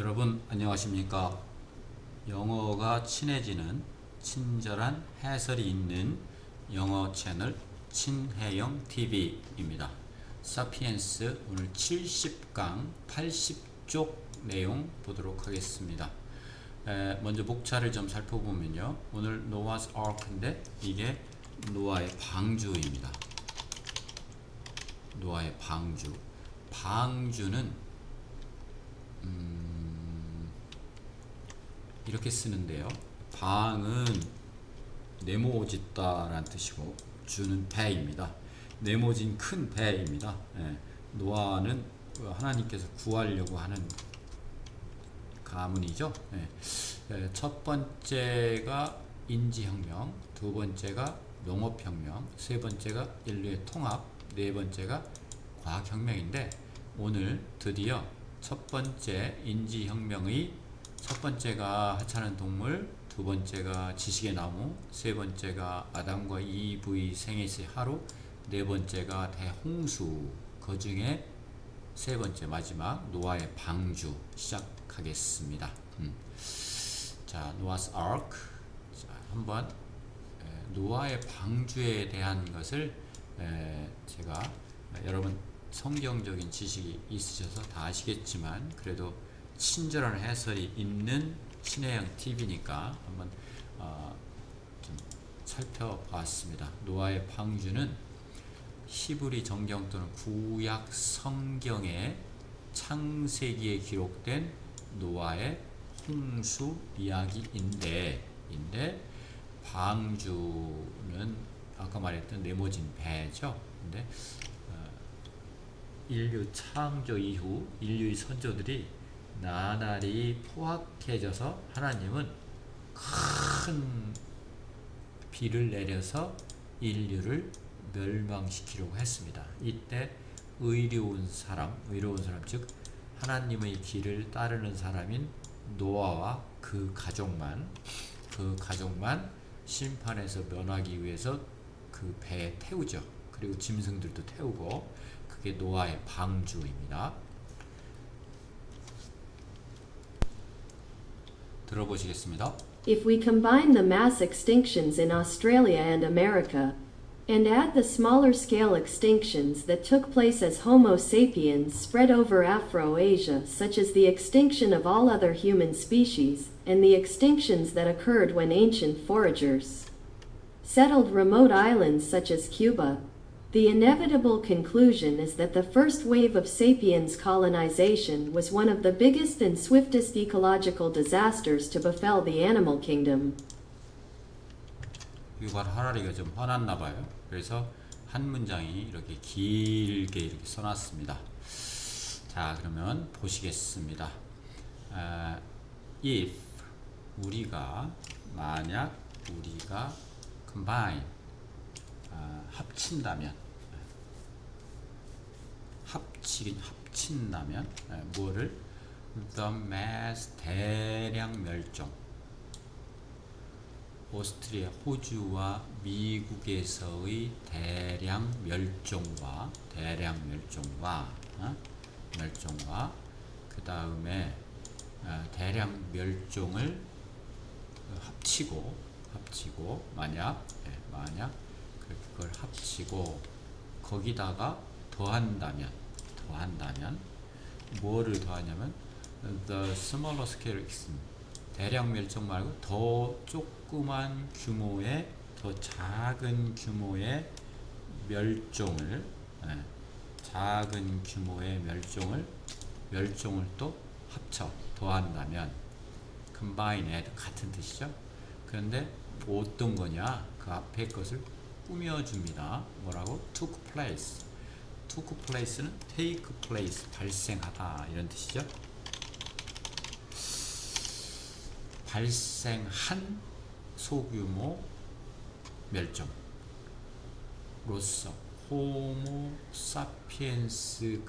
여러분 안녕하십니까? 영어가 친해지는 친절한 해설이 있는 영어 채널 친해영 TV입니다. 사피엔스 오늘 70강 80쪽 내용 보도록 하겠습니다. 먼저 목차를 좀 살펴보면요. 오늘 노아's ark인데 이게 노아의 방주입니다. 노아의 방주. 방주는 이렇게 쓰는데요. 방은 네모짓다 라는 뜻이고 주는 배입니다. 네모진 큰 배입니다. 노아는 하나님께서 구하려고 하는 가문이죠. 첫 번째가 인지혁명, 두 번째가 농업혁명, 세 번째가 인류의 통합, 네 번째가 과학혁명인데 오늘 드디어 첫 번째 인지혁명의 첫 번째가 하찮은 동물, 두 번째가 지식의 나무, 세 번째가 아담과 이브의 생애의 하루, 네 번째가 대홍수, 그 중에 세 번째 마지막 노아의 방주 시작하겠습니다. 자, 노아's ark. 자, 한번 노아의 방주에 대한 것을 제가 여러분 성경적인 지식이 있으셔서 다 아시겠지만 그래도 친절한 해설이 있는 친해영 TV니까 한번 좀 살펴봤습니다. 노아의 방주는 히브리 정경 또는 구약 성경의 창세기에 기록된 노아의 홍수 이야기인데 방주는 아까 말했던 네모진 배죠. 근데 인류 창조 이후 인류의 선조들이 나날이 포악해져서 하나님은 큰 비를 내려서 인류를 멸망시키려고 했습니다. 이때 의로운 사람 즉 하나님의 길을 따르는 사람인 노아와 그 가족만 심판에서 면하기 위해서 그 배에 태우죠. 그리고 짐승들도 태우고 그게 노아의 방주입니다. 들어보시겠습니다. If we combine the mass extinctions in Australia and America, and add the smaller scale extinctions that took place as Homo sapiens spread over Afro-Asia, such as the extinction of all other human species, and the extinctions that occurred when ancient foragers settled remote islands such as Cuba, the inevitable conclusion is that the first wave of sapiens colonization was one of the biggest and swiftest ecological disasters to befell the animal kingdom. 유발 하라리가 좀 화났나 봐요. 그래서 한 문장이 이렇게 길게 이렇게 써놨습니다. 자, 그러면 보시겠습니다. If 만약 우리가 combine 합친다면 뭐를 the mass 대량 멸종 오스트리아, 호주와 미국에서의 대량 멸종과 그 다음에 대량 멸종을 합치고 만약 그걸 합치고 거기다가 더한다면 뭐를 더하냐면 the smaller scale extinction 대량 멸종 말고 더 조그만 규모의 더 작은 규모의 멸종을 또 합쳐 더한다면 combine add 같은 뜻이죠. 그런데 어떤 거냐 그 앞에 것을 꾸며줍니다. 뭐라고? took place는 take place 발생하다 이런 뜻이죠. 발생한 소규모 멸종로서 호모 사피엔스가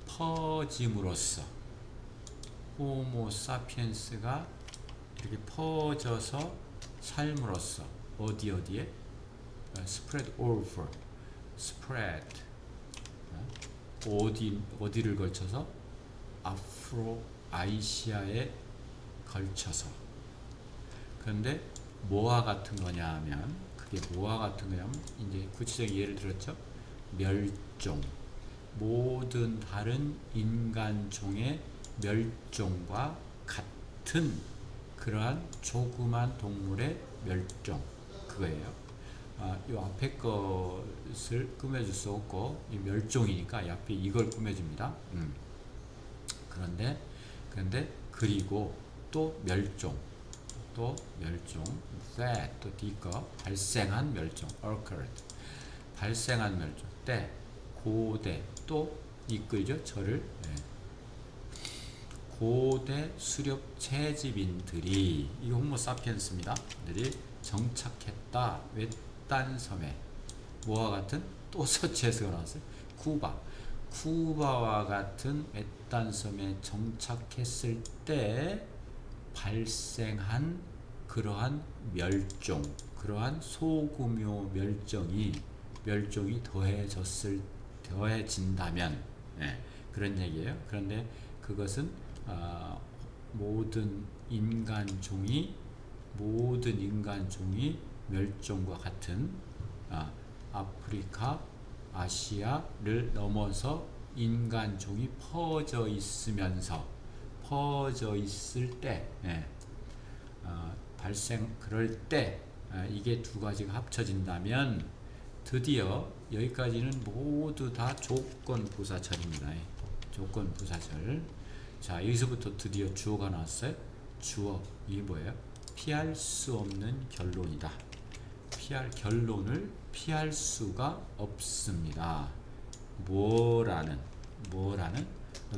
퍼짐으로써 호모 사피엔스가 이렇게 퍼져서 삶으로써 어디에 spread over 어디를 걸쳐서 아프로아시아에 걸쳐서. 그런데 뭐와 같은 거냐 하면, 그게 뭐와 같은 거냐면, 이제 구체적인 예를 들었죠. 멸종, 모든 다른 인간종의 멸종과 같은 그러한 조그만 동물의 멸종, 그거예요. 이 앞에 것을 꾸며줄 수 없고, 이 멸종이니까 이 앞에 이걸 꾸며줍니다. 그런데 그리고 또 멸종, that, 또 뒤거 발생한 멸종, occurred, 발생한 멸종, 때, 고대, 또 이끌죠, 저를. 고대 수렵 채집인들이, 이 호모사피엔스입니다. 들이 정착했다. 외딴 섬에 뭐와 같은, 또 서치에서 나왔어요. 쿠바와 같은 외딴 섬에 정착했을 때 발생한 그러한 멸종, 그러한 소규모 멸종이 더해진다면, 그런 얘기예요. 그런데 그것은 모든 인간종이 멸종과 같은, 아프리카, 아시아를 넘어서 인간종이 퍼져 있을 때, 그럴 때, 이게 두 가지가 합쳐진다면 드디어 여기까지는 모두 다 조건부사절입니다. 조건부사절. 자, 여기서부터 드디어 주어가 나왔어요. 주어, 이게 뭐예요? 피할 수 없는 결론이다. 결론을 피할 수가 없습니다. 뭐라는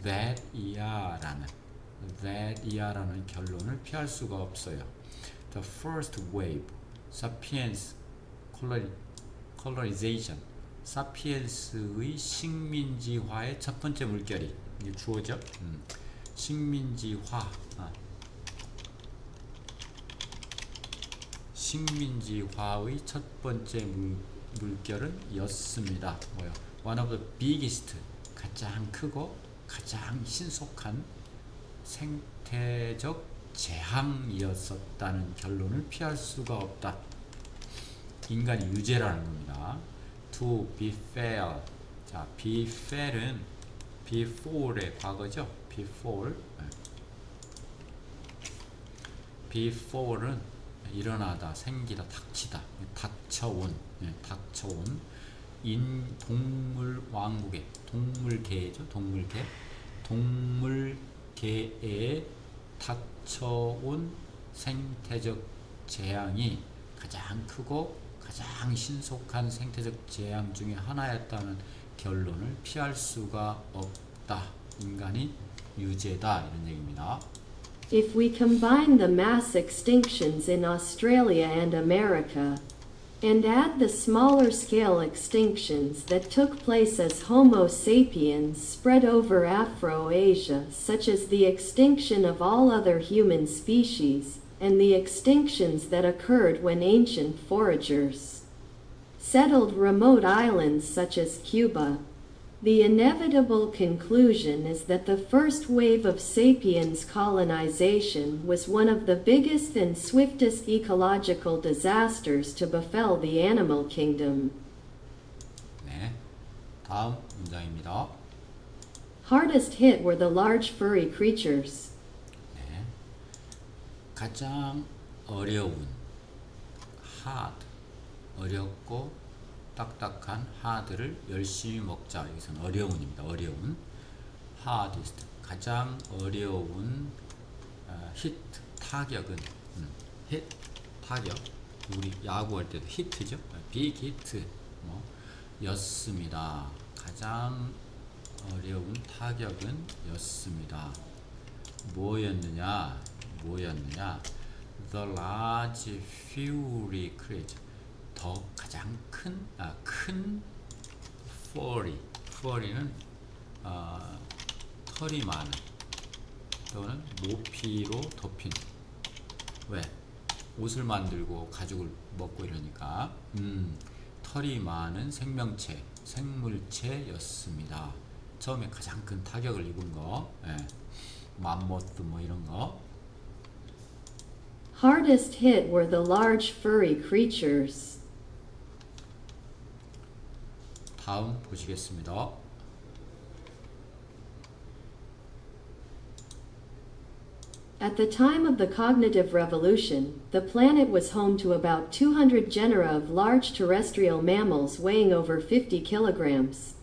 that 이하라는 결론을 피할 수가 없어요. The first wave, sapiens colonization, 사피엔스의 식민지화의 첫 번째 물결이, 이게 주어죠. 식민지화의 첫 번째 물결은 였습니다. 뭐요? One of the biggest, 가장 크고 가장 신속한 생태적 재앙이었었다는 결론을 피할 수가 없다. 인간의 유죄라는 겁니다. To befall. 자, befall은 before의 과거죠. before는 일어나다, 생기다, 닥치다, 닥쳐온, 동물 왕국의, 동물계죠, 동물계에 닥쳐온 생태적 재앙이 가장 크고 가장 신속한 생태적 재앙 중에 하나였다는 결론을 피할 수가 없다. 인간이 유죄다, 이런 얘기입니다. If we combine the mass extinctions in Australia and America, and add the smaller scale extinctions that took place as Homo sapiens spread over Afro-Asia, such as the extinction of all other human species, and the extinctions that occurred when ancient foragers settled remote islands such as Cuba, the inevitable conclusion is that the first wave of sapiens colonization was one of the biggest and swiftest ecological disasters to befell the animal kingdom. 네, 다음 문장입니다. Hardest hit were the large furry creatures. 네, 가장 어려운, hard, 어렵고 딱딱한 hard를 열심히 먹자. 여기서는 어려운입니다. 어려운, hardest, 가장 어려운, hit, 타격은, hit, 타격, 우리 야구할 때도 hit죠. big hit, 였습니다. 가장 어려운 타격은 였습니다. 뭐였느냐? The large furry creature, 더 가장 큰 furry는 털이 많은 또는 모피로 덮인, 왜? 옷을 만들고 가죽을 먹고 이러니까 털이 많은 생물체였습니다. 처음에 가장 큰 타격을 입은 거, 예. 맘모스 뭐 이런 거. Hardest hit were the large furry creatures. 다음 보시겠습니다. At the time of the cognitive revolution, the planet was home to about 200 genera of large terrestrial mammals weighing over 50 kilograms.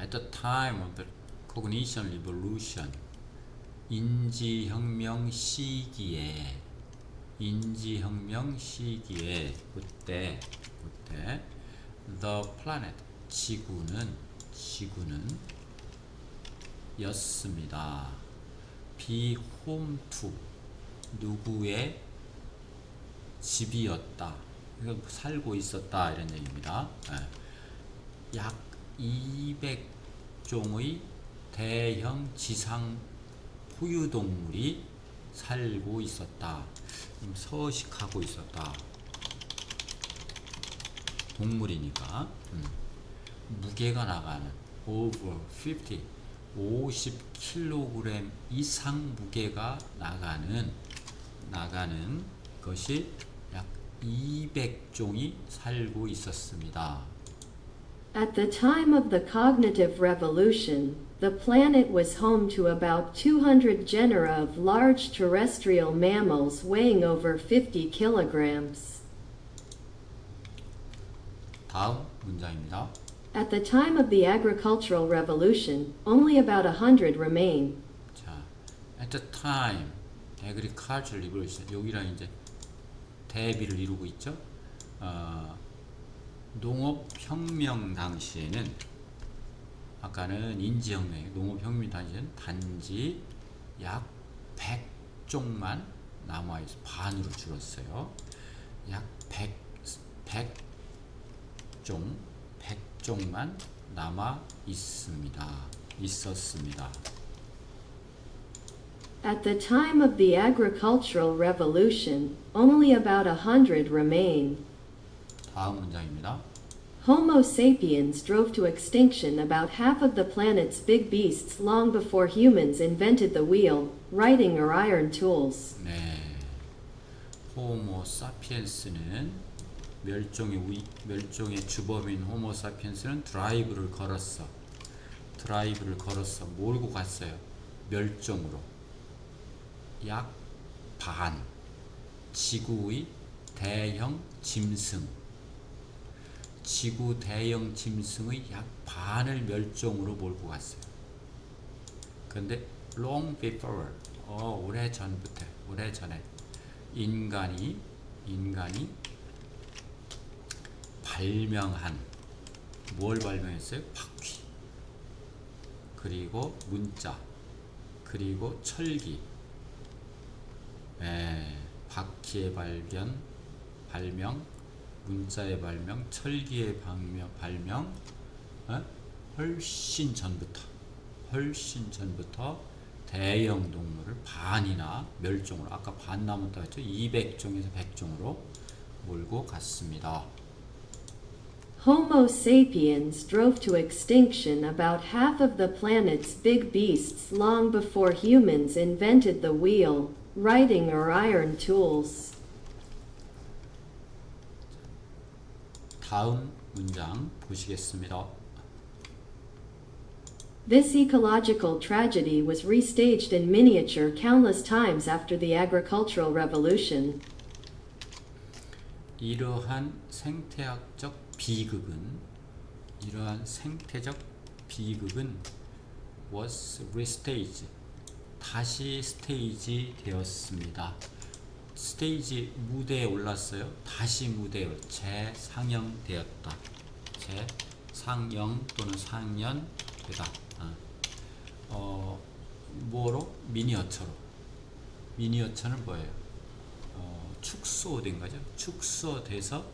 At the time of the cognition revolution, 인지혁명 시기에 그때 the planet 지구는 였습니다. be home to 누구의 집이었다. 이거 살고 있었다 이런 얘기입니다. 약 200종의 대형 지상 포유동물이 살고 있었다. 서식하고 있었다. 동물이니까 무게가 나가는 over 50kg 이상 무게가 나가는 것이 약 200종이 살고 있었습니다. At the time of the cognitive revolution, the planet was home to about 200 genera of large terrestrial mammals weighing over 50 kilograms. 다음 문장입니다. At the time of the agricultural revolution, only about 100 remain. 자, at the time agricultural revolution 여기랑 이제 대비를 이루고 있죠. 농업혁명 당시에는 아까는 인지혁명, 농업혁명 당시에는 단지 약 100종만 남아있어 반으로 줄었어요. 약 100종만 남아 있었습니다. At the time of the agricultural revolution, only about 100 remain. 다음 문장입니다. Homo sapiens drove to extinction about half of the planet's big beasts long before humans invented the wheel, writing or iron tools. 네, 호모 사피엔스는 멸종의 주범인 호모 사피엔스는 드라이브를 걸었어. 몰고 갔어요. 멸종으로. 약 반. 지구의 대형 짐승. 지구 대형 짐승의 약 반을 멸종으로 몰고 갔어요. 근데 long before, 오래 전에 인간이 발명한 뭘 발명했어요? 바퀴, 그리고 문자, 그리고 철기. 바퀴의 발명, 문자의 발명, 철기의 발명, 훨씬 전부터 대형 동물을 반이나 멸종으로, 아까 반 남았다고 했죠? 200종에서 100종으로 몰고 갔습니다. Homo sapiens drove to extinction about half of the planet's big beasts long before humans invented the wheel, writing or iron tools. 다음 문장 보시겠습니다. This ecological tragedy was restaged in miniature countless times after the agricultural revolution. 이러한 생태적 비극은 was restaged, 다시 스테이지 되었습니다. 스테이지 무대에 올랐어요. 다시 무대에 재상영되었다. 재상영 또는 상연되다. 뭐로? 미니어처는 뭐예요? 축소된 거죠. 축소돼서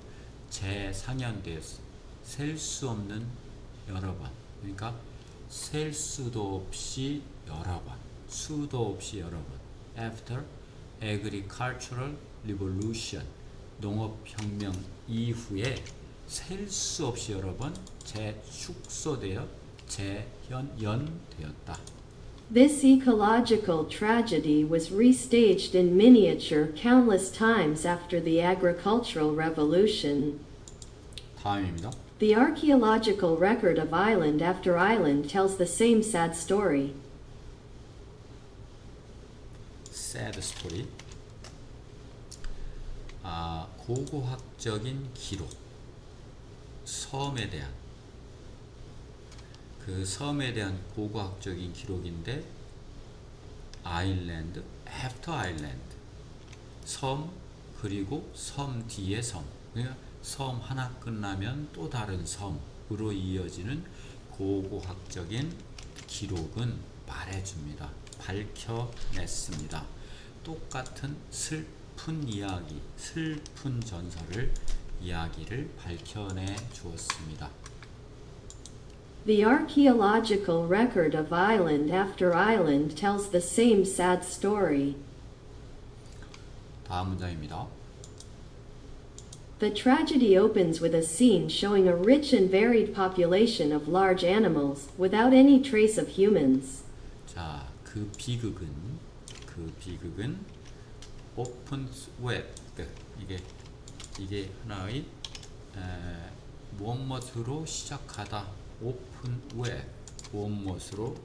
재상연되었어. 셀 수 없는 여러 번. 그러니까 셀 수도 없이 여러 번. 수도 없이 여러 번. After agricultural revolution, 농업혁명 이후에 셀 수 없이 여러 번 재축소되어 재현연되었다. This ecological tragedy was restaged in miniature countless times after the agricultural revolution. 다음입니다. The archaeological record of island after island tells the same sad story. sad story. 고고학적인 기록. 섬에 대한 그 섬에 대한 고고학적인 기록인데 아일랜드, after 아일랜드. 섬 그리고 섬 뒤에 섬. 그러니까 섬 하나 끝나면 또 다른 섬으로 이어지는 고고학적인 기록은 말해줍니다. 밝혀냈습니다. 똑같은 슬픈 이야기, 슬픈 전설을 이야기를 밝혀내 주었습니다. The archaeological record of island after island tells the same sad story. 다음 문장입니다. The tragedy opens with a scene showing a rich and varied population of large animals without any trace of humans. 자, 그 비극은 오픈 웹 이게 하나의 무엇으로 시작하다. 오픈 웹 무엇으로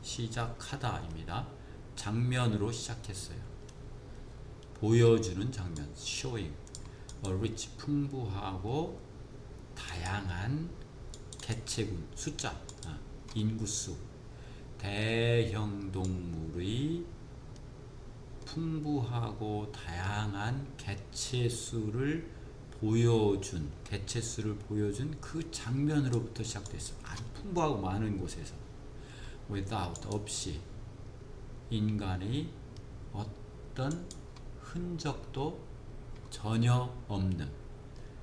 시작하다입니다. 장면으로 시작했어요. 보여주는 장면, showing. rich 풍부하고 다양한 개체군 숫자, 인구수, 대형 동물의 풍부하고 다양한 개체수를 보여준 그 장면으로부터 시작됐어. 아주 풍부하고 많은 곳에서 without 없이 인간의 어떤 흔적도 전혀 없는,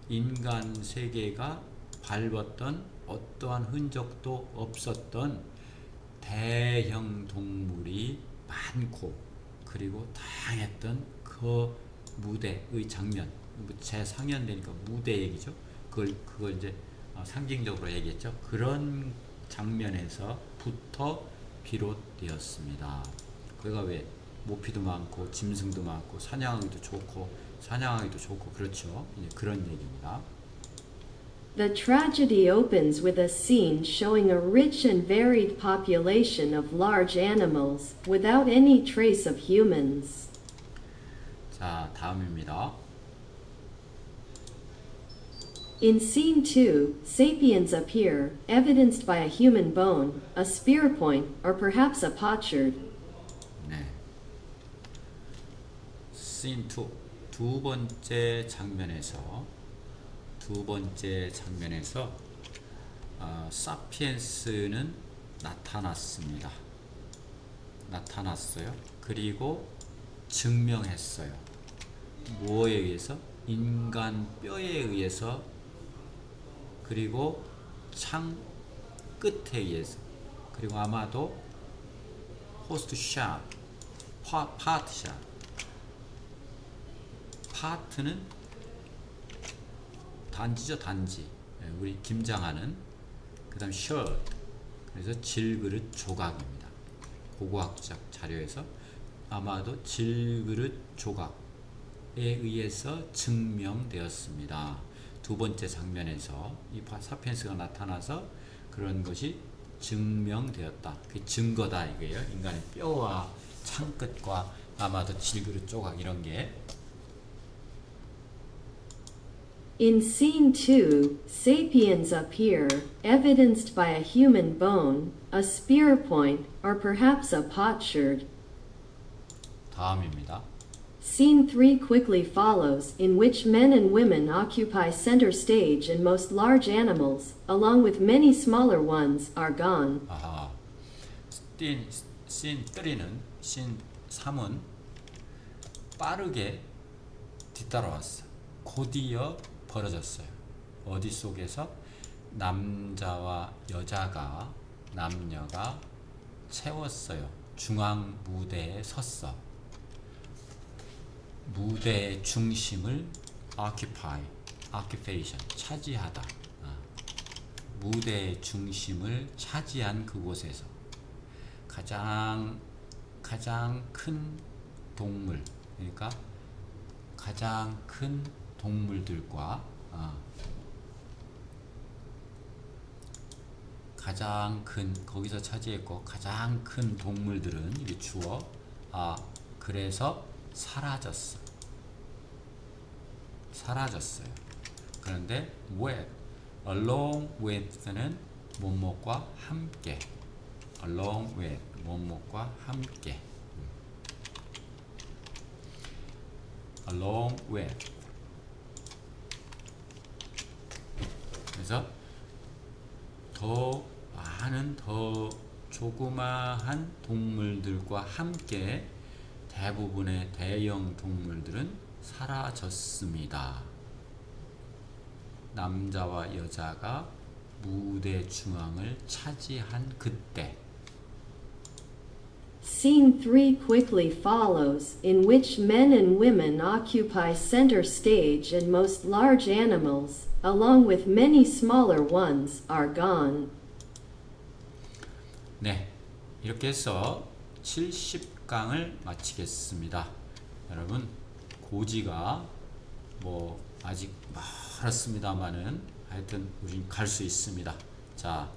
인간 세계가 밟았던 어떠한 흔적도 없었던 대형 동물이 많고 그리고 다양했던 그 무대의 장면, 재상연되니까 무대 얘기죠. 그걸 이제 상징적으로 얘기했죠. 그런 장면에서부터 비롯되었습니다. 그가 왜 모피도 많고 짐승도 많고 사냥하기도 좋고 그렇죠. 이제 그런 얘기입니다. The tragedy opens with a scene showing a rich and varied population of large animals without any trace of humans. 자, 다음입니다. In scene 2, sapiens appear, evidenced by a human bone, a spear point, or perhaps a potsherd. 네. Scene 2, 두 번째 장면에서 사피엔스는 나타났어요. 그리고 증명했어요. 뭐에 의해서? 인간 뼈에 의해서, 그리고 창 끝에 의해서, 그리고 아마도 호스트 샷, 파트 샷. 파트는 단지죠, 단지. 우리 김장하는. 그 다음 셔트. 그래서 질그릇 조각입니다. 고고학적 자료에서 아마도 질그릇 조각에 의해서 증명되었습니다. 두 번째 장면에서 이 사피엔스가 나타나서 그런 것이 증명되었다. 그게 증거다 이거예요. 인간의 뼈와 창끝과 아마도 질그릇 조각 이런 게. In scene 2, sapiens appear, evidenced by a human bone, a spear point, or perhaps a potsherd. 다음입니다. Scene 3 quickly follows, in which men and women occupy center stage and most large animals, along with many smaller ones, are gone. 아하. 씬 3은 빠르게 뒤따라왔어. 곧이어 벌어졌어요. 어디 속에서? 남녀가 채웠어요. 중앙 무대에 섰어. 무대의 중심을 occupy, occupation 차지하다. 무대의 중심을 차지한 그곳에서 가장 큰 동물, 그러니까 가장 큰 동물들과 가장 큰, 거기서 차지했고 가장 큰 동물들은 이게 주어, 그래서 사라졌어요. 그런데 with, along with는 뭐뭐과 함께, along with 뭐뭐과 함께, along with. 그래서 더 많은, 더 조그마한 동물들과 함께 대부분의 대형 동물들은 사라졌습니다. 남자와 여자가 무대 중앙을 차지한 그때. Scene 3 quickly follows, in which men and women occupy center stage and most large animals, along with many smaller ones, are gone. 네, 이렇게 해서 70강을 마치겠습니다. 여러분, 고지가 뭐 아직 멀었습니다만은 하여튼 우린 갈 수 있습니다. 자,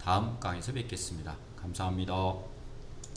다음 강에서 뵙겠습니다. 감사합니다.